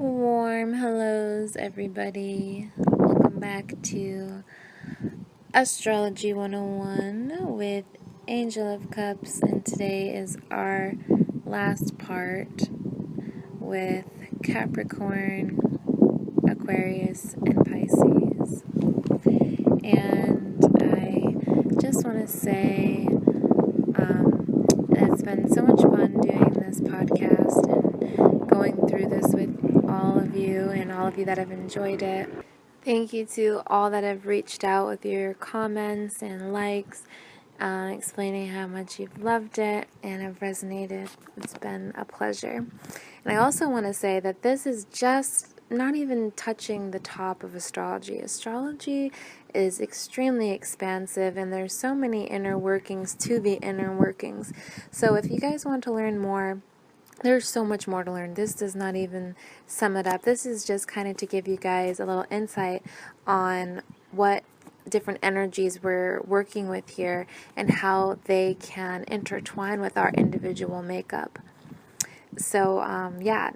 Warm hellos, everybody. Welcome back to Astrology 101 with Angel of Cups, and today is our last part with Capricorn, Aquarius, and Pisces. And I just want to say it's been so much fun doing this podcast and going through this with all of you and all of you that have enjoyed it. Thank you to all that have reached out with your comments and likes, explaining how much you've loved it and have resonated. It's been a pleasure. And I also want to say that this is just not even touching the top of astrology. Astrology is extremely expansive, and there's so many inner workings to the inner workings. So if you guys want to learn more, there's so much more to learn. This does not even sum it up. This is just kind of to give you guys a little insight on what different energies we're working with here and how they can intertwine with our individual makeup. So,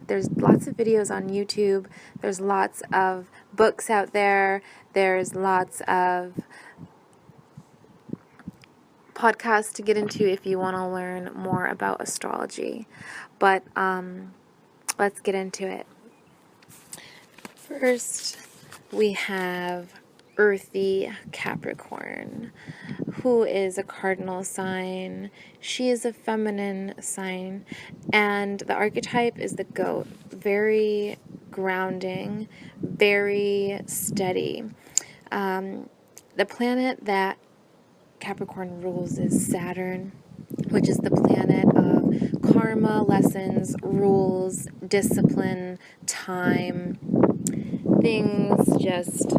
there's lots of videos on YouTube. There's lots of books out there. There's lots of podcasts to get into if you want to learn more about astrology. But let's get into it. First, we have earthy Capricorn, who is a cardinal sign. She is a feminine sign, and the archetype is the goat. Very grounding, very steady. The planet that Capricorn rules is Saturn, which is the planet of karma, lessons, rules, discipline, time, things just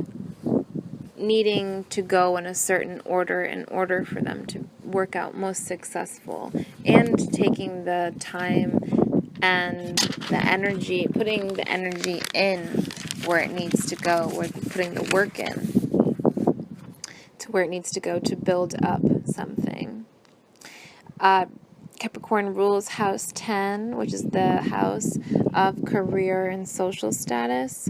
needing to go in a certain order in order for them to work out most successful, and taking the time and the energy, putting the energy in where it needs to go, or putting the work in to where it needs to go to build up something. Capricorn rules house 10, which is the house of career and social status.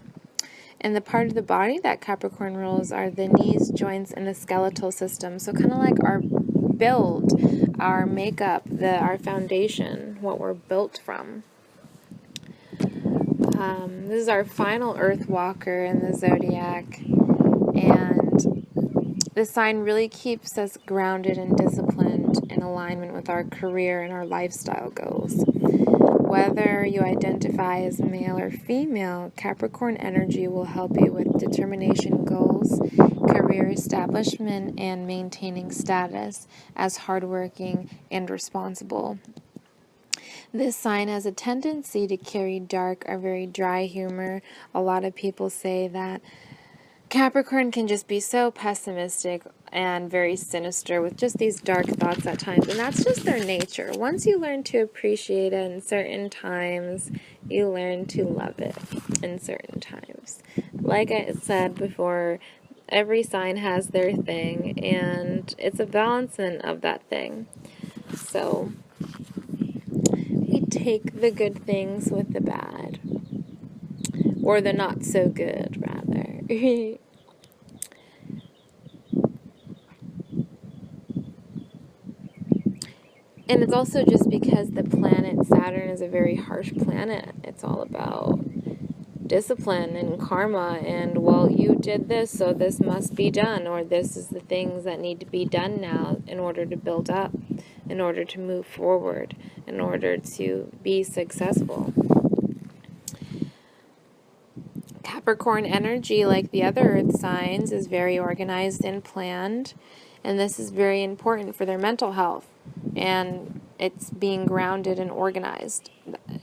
And the part of the body that Capricorn rules are the knees, joints, and the skeletal system. So kind of like our build, our makeup, our foundation, what we're built from. This is our final Earth walker in the zodiac. And this sign really keeps us grounded and disciplined in alignment with our career and our lifestyle goals. Whether you identify as male or female, Capricorn energy will help you with determination goals, career establishment, and maintaining status as hardworking and responsible. This sign has a tendency to carry dark or very dry humor. A lot of people say that Capricorn can just be so pessimistic and very sinister with just these dark thoughts at times, and that's just their nature. Once you learn to appreciate it in certain times, you learn to love it in certain times. Like I said before, every sign has their thing, and it's a balancing of that thing. So we take the good things with the bad, or the not so good, rather. And it's also just because the planet Saturn is a very harsh planet. It's all about discipline and karma and, well, you did this, so this must be done, or this is the things that need to be done now in order to build up, in order to move forward, in order to be successful. Capricorn energy, like the other earth signs, is very organized and planned, and this is very important for their mental health, and it's being grounded and organized,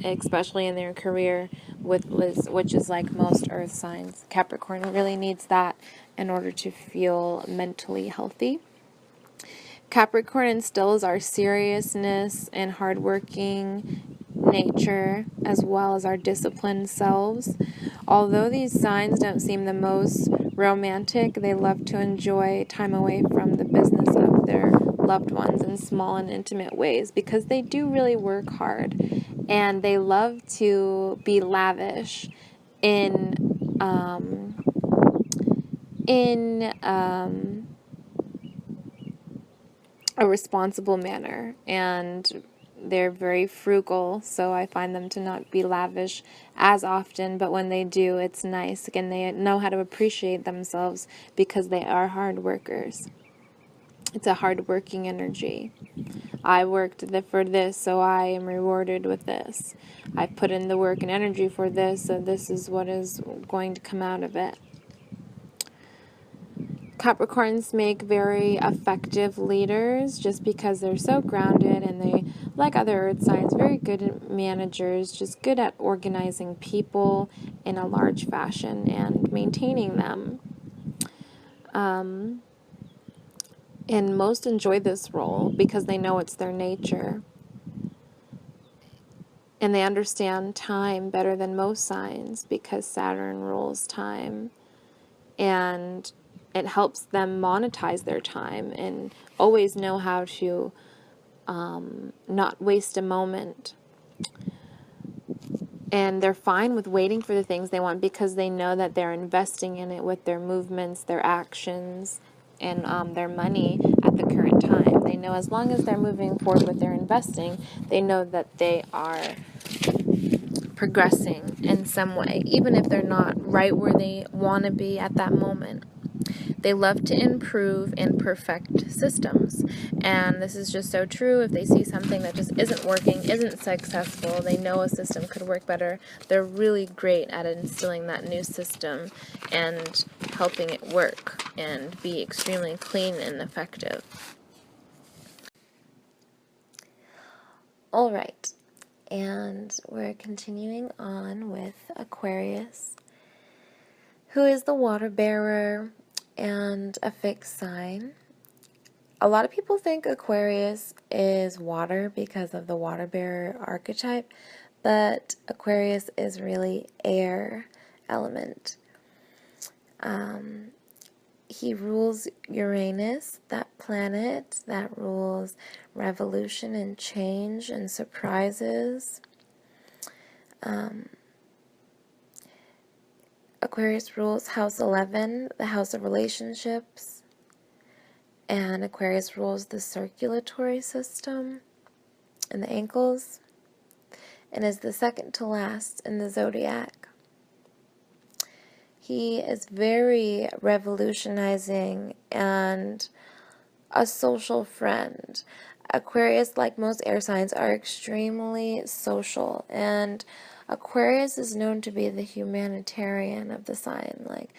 especially in their career, which is like most earth signs. Capricorn really needs that in order to feel mentally healthy. Capricorn instills our seriousness and hardworking nature, as well as our disciplined selves. Although these signs don't seem the most romantic, they love to enjoy time away from the business of their loved ones in small and intimate ways, because they do really work hard, and they love to be lavish in a responsible manner, and they're very frugal, so I find them to not be lavish as often, but when they do, it's nice. Again, they know how to appreciate themselves because they are hard workers. It's a hard-working energy. I worked for this, so I am rewarded with this. I put in the work and energy for this, so this is what is going to come out of it. Capricorns make very effective leaders just because they're so grounded, and they, like other earth signs, very good managers, just good at organizing people in a large fashion and maintaining them. And most enjoy this role because they know it's their nature. And they understand time better than most signs because Saturn rules time. And it helps them monetize their time and always know how to not waste a moment. And they're fine with waiting for the things they want because they know that they're investing in it with their movements, their actions, and their money at the current time. They know as long as they're moving forward with their investing, they know that they are progressing in some way, even if they're not right where they want to be at that moment. They love to improve and perfect systems, and this is just so true. If they see something that just isn't working, isn't successful, they know a system could work better, they're really great at instilling that new system and helping it work and be extremely clean and effective. All right. And we're continuing on with Aquarius, who is the water bearer and a fixed sign. A lot of people think Aquarius is water because of the water bearer archetype, but Aquarius is really air element. He rules Uranus, that planet that rules revolution and change and surprises. Aquarius rules house 11, the house of relationships, and Aquarius rules the circulatory system and the ankles, and is the second to last in the zodiac. He is very revolutionizing and a social friend. Aquarius, like most air signs, are extremely social, and Aquarius is known to be the humanitarian of the sign, like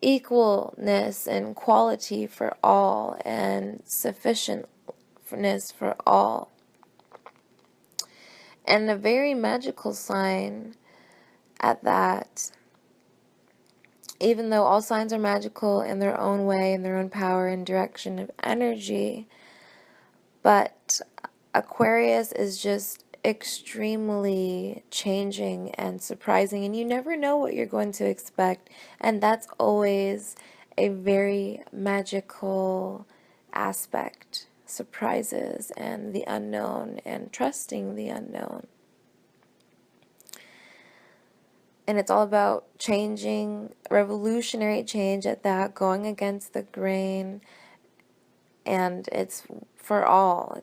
equalness and quality for all and sufficientness for all. And a very magical sign at that. Even though all signs are magical in their own way, in their own power and direction of energy, but Aquarius is just extremely changing and surprising, and you never know what you're going to expect, and that's always a very magical aspect. Surprises and the unknown and trusting the unknown. And it's all about changing, revolutionary change at that, going against the grain. And it's for all.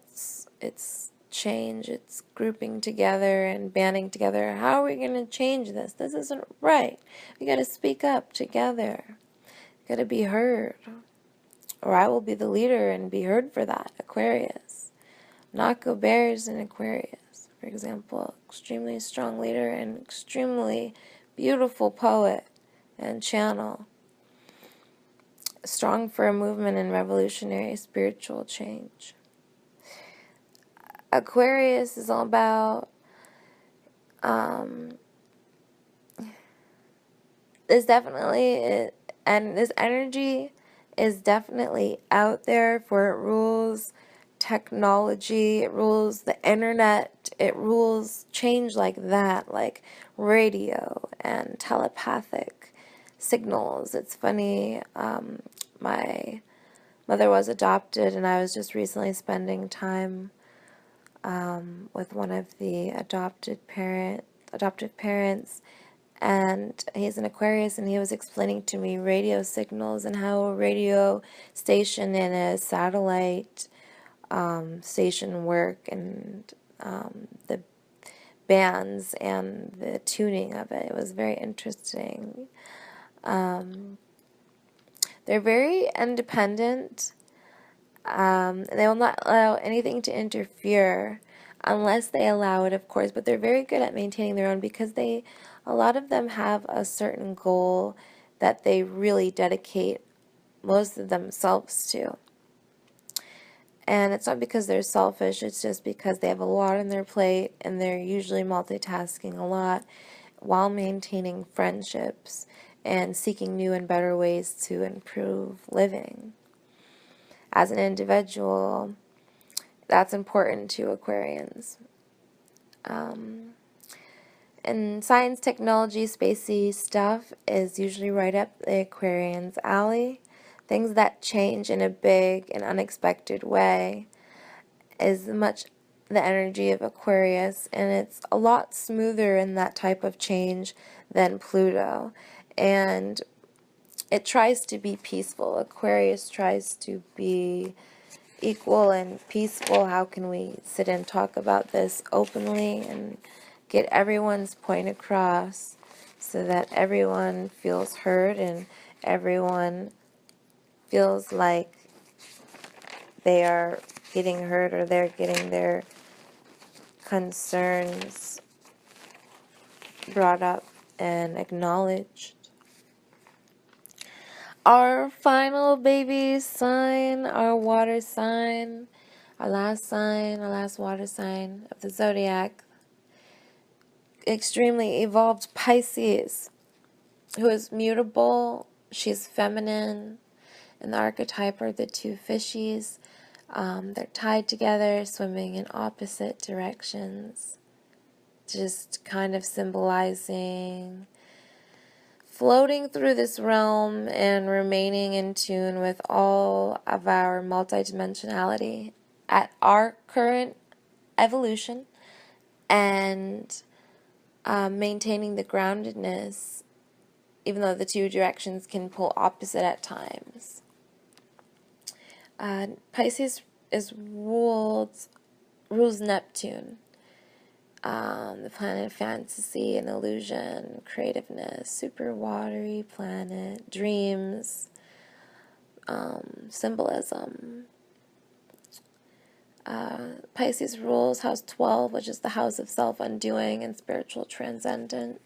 It's change. It's grouping together and banding together. How are we going to change this? This isn't right. We got to speak up together. Got to be heard. Or I will be the leader and be heard for that. Aquarius. Not go bears in Aquarius. For example, extremely strong leader and extremely beautiful poet and channel. Strong for a movement and revolutionary spiritual change. Aquarius is all about this definitely, and this energy is definitely out there, for it rules technology, it rules the internet, it rules change like that, like radio and telepathic signals. It's funny, my mother was adopted, and I was just recently spending time with one of the adopted parent adoptive parents, and he's an Aquarius, and he was explaining to me radio signals and how a radio station and a satellite station work, and the bands and the tuning of it. It was very interesting. They're very independent. They will not allow anything to interfere unless they allow it, of course, but they're very good at maintaining their own, because a lot of them have a certain goal that they really dedicate most of themselves to. And it's not because they're selfish, it's just because they have a lot on their plate, and they're usually multitasking a lot while maintaining friendships and seeking new and better ways to improve living. As an individual, that's important to Aquarians. And science, technology, spacey stuff is usually right up the Aquarian's alley. Things that change in a big and unexpected way is much the energy of Aquarius, and it's a lot smoother in that type of change than Pluto. And it tries to be peaceful. Aquarius tries to be equal and peaceful. How can we sit and talk about this openly and get everyone's point across so that everyone feels heard and everyone feels like they are getting heard, or they're getting their concerns brought up and acknowledged. Our final baby sign, our water sign, our last water sign of the zodiac, extremely evolved Pisces, who is mutable. She's feminine, and the archetype are the two fishies. They're tied together, swimming in opposite directions, just kind of symbolizing floating through this realm and remaining in tune with all of our multidimensionality at our current evolution, and maintaining the groundedness, even though the two directions can pull opposite at times. Pisces rules Neptune, the planet of fantasy and illusion, creativeness, super watery planet, dreams, symbolism. Pisces rules house 12, which is the house of self-undoing and spiritual transcendence.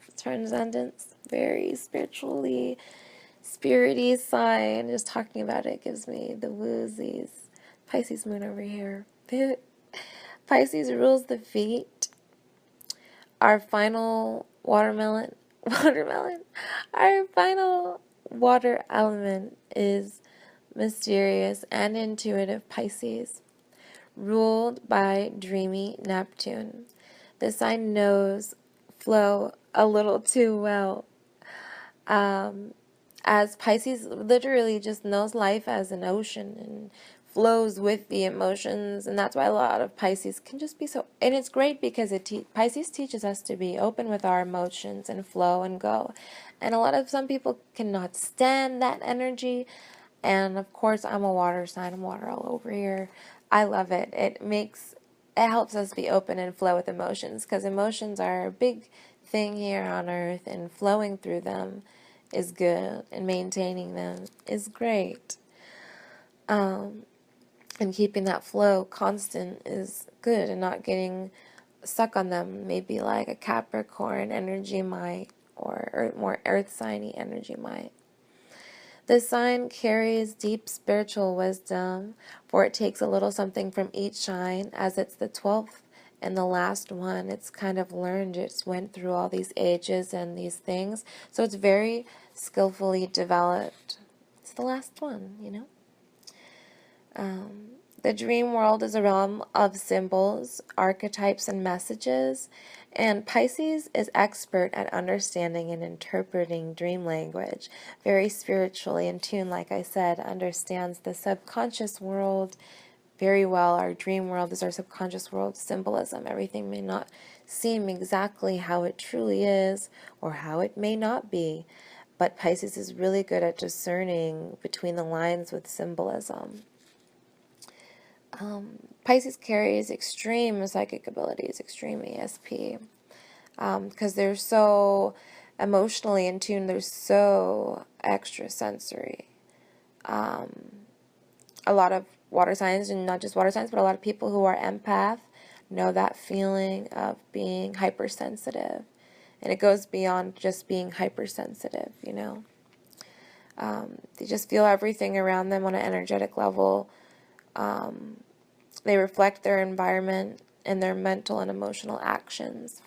Very spiritually spirity sign. Just talking about it gives me the woozies. Pisces moon over here. Pisces rules the feet. Our final watermelon. Our final water element is mysterious and intuitive Pisces, ruled by dreamy Neptune. The sign knows flow a little too well. As Pisces literally just knows life as an ocean and flows with the emotions, and that's why a lot of Pisces can just be so, and it's great because Pisces teaches us to be open with our emotions and flow and go, and some people cannot stand that energy, and of course I'm a water sign, I'm water all over here. I love it. It helps us be open and flow with emotions, because emotions are a big thing here on earth, and flowing through them is good, and maintaining them is great. And keeping that flow constant is good, and not getting stuck on them, maybe like a Capricorn energy might, or more earth signy energy might. This sign carries deep spiritual wisdom, for it takes a little something from each sign, as it's the 12th and the last one. It's kind of learned, it's went through all these ages and these things, so it's very skillfully developed. It's the last one, you know? The dream world is a realm of symbols, archetypes, and messages, and Pisces is expert at understanding and interpreting dream language. Very spiritually in tune, like I said, understands the subconscious world very well. Our dream world is our subconscious world symbolism. Everything may not seem exactly how it truly is or how it may not be, but Pisces is really good at discerning between the lines with symbolism. Pisces carries extreme psychic abilities, extreme ESP, because they're so emotionally in tune, they're so extrasensory. A lot of water signs, and not just water signs, but a lot of people who are empath know that feeling of being hypersensitive. And it goes beyond just being hypersensitive, you know. They just feel everything around them on an energetic level. They reflect their environment and their mental and emotional actions.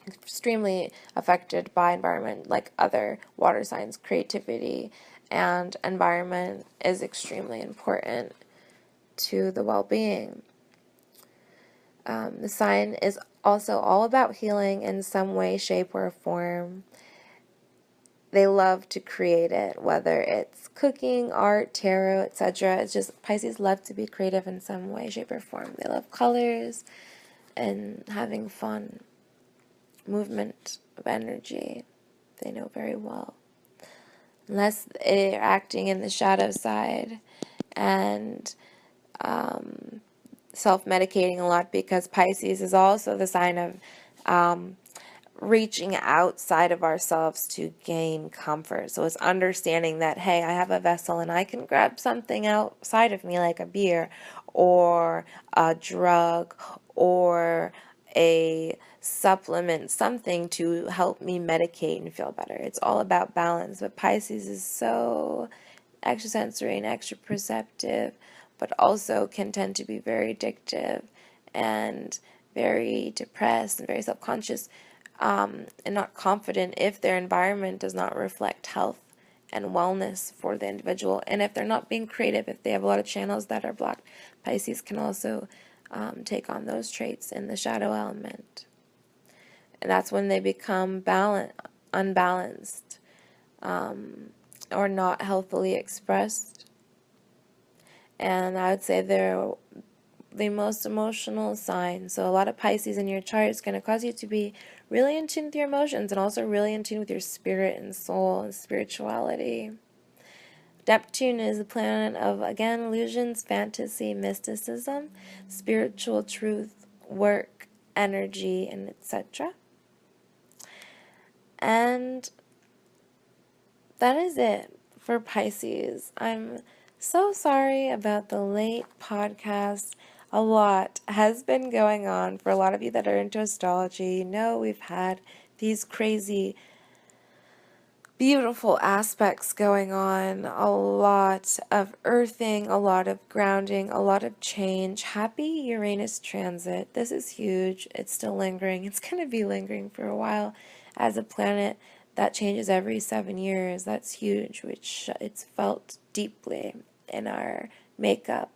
Extremely affected by environment, like other water signs. Creativity and environment is extremely important to the well-being. The sign is also all about healing in some way, shape, or form. They love to create it, whether it's cooking, art, tarot, etc. It's just Pisces love to be creative in some way, shape, or form. They love colors and having fun, movement of energy. They know very well. Unless they're acting in the shadow side and self-medicating a lot, because Pisces is also the sign of reaching outside of ourselves to gain comfort. So it's understanding that, hey, I have a vessel and I can grab something outside of me, like a beer or a drug or a supplement, something to help me medicate and feel better. It's all about balance. But Pisces is so extrasensory and extra perceptive, but also can tend to be very addictive and very depressed and very self-conscious, and not confident if their environment does not reflect health and wellness for the individual. And if they're not being creative, if they have a lot of channels that are blocked, Pisces can also take on those traits in the shadow element. And that's when they become unbalanced, or not healthily expressed. And I would say they're the most emotional sign. So a lot of Pisces in your chart is going to cause you to be really in tune with your emotions, and also really in tune with your spirit and soul and spirituality. Neptune is the planet of, again, illusions, fantasy, mysticism, spiritual truth, work, energy, and etc. And that is it for Pisces. I'm so sorry about the late podcast. A lot has been going on for a lot of you that are into astrology. You know, we've had these crazy, beautiful aspects going on. A lot of earthing, a lot of grounding, a lot of change. Happy Uranus transit. This is huge. It's still lingering. It's going to be lingering for a while as a planet that changes every 7 years. That's huge, which it's felt deeply in our makeup.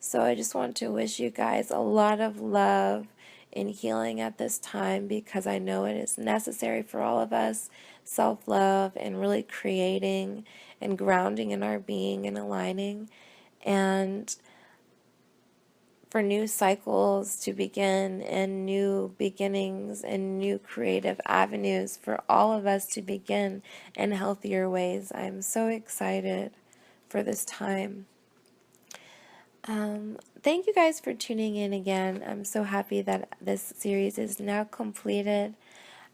So I just want to wish you guys a lot of love and healing at this time, because I know it is necessary for all of us. Self-love and really creating and grounding in our being and aligning, and for new cycles to begin and new beginnings and new creative avenues for all of us to begin in healthier ways. I'm so excited for this time. Thank you guys for tuning in again. I'm so happy that this series is now completed.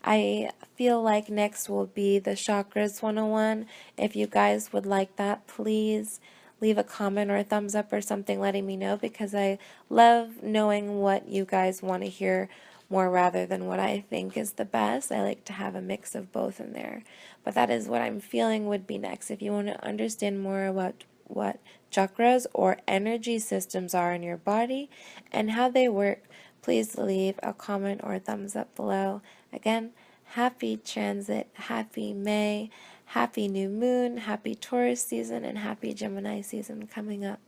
I feel like next will be the Chakras 101. If you guys would like that, please leave a comment or a thumbs up or something letting me know, because I love knowing what you guys want to hear more rather than what I think is the best. I like to have a mix of both in there. But that is what I'm feeling would be next. If you want to understand more about what chakras or energy systems are in your body and how they work, please leave a comment or a thumbs up below. Again, happy transit, happy May, happy new moon, happy Taurus season, and happy Gemini season coming up.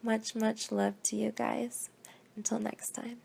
Much, much love to you guys. Until next time.